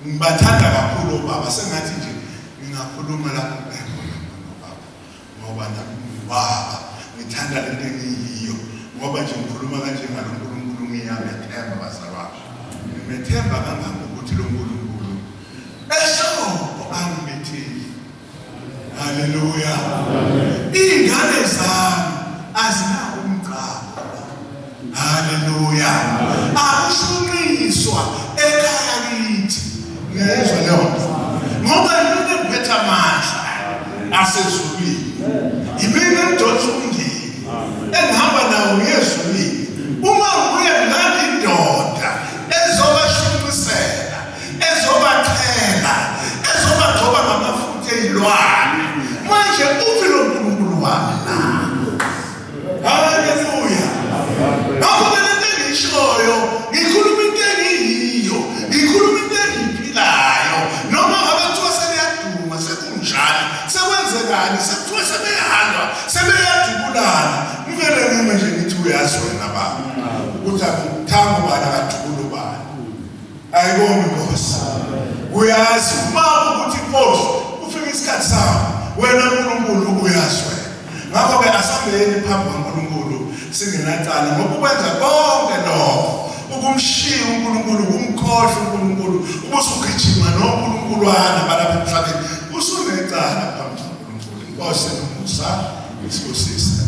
ngibathanda kakhulu baba sengathi nje ngingakhuluma lapho baba ngoba baba ngithanda lento engiyiyo ngoba nje ngikhuluma kanje ngalo uNkulunkulu ngiyamethemba bazalwane ngimethemba kangaka ukuthi lo uNkulunkulu angimethile. Haleluya. Ingane zami azinawo umqabo. Haleluya. Akushunqiswa ekhaya kithi. Ngezwe lonke. Ngoba yini kuphetha amandla asezulwini. Yimina ndodza umndeni. Engihamba nawo ngezulwini. Uma nguye ngani indoda ezobashunqisela, ezobachela, ezobagcoba ngamafutha ezilwane. Manje uthi lo uNkulunkulu wami na. Haleluya. Ngakho lento engishoyo ngikhuluma into engiyiyo, ngikhuluma into engiphilayo. Noma ngabe kuthiwa sebeyaduma sekunjani, sekwenzekani, sekuthiwa sebeyahamba, sebeyadubulana. Ngivele ngime nje ngithi uyazi wena baba ukuthi akuthanga ubani akadubula ubani. Ayibona Nkosi. Uyazi uma ukuthi inkosi ufika isikhathi sakho wena uNkulunkulu uyazi wena. Ngakho ke asambeni phambi kaNkulunkulu singenacala ngoba ukwenza konke lokho ukumshiya uNkulunkulu ukumkhohlwa uNkulunkulu ubusugijima noNkulunkuluwana balapha emhlabeni usunecala phambi kaNkulunkulu. Inkosi nomusa isikosisi.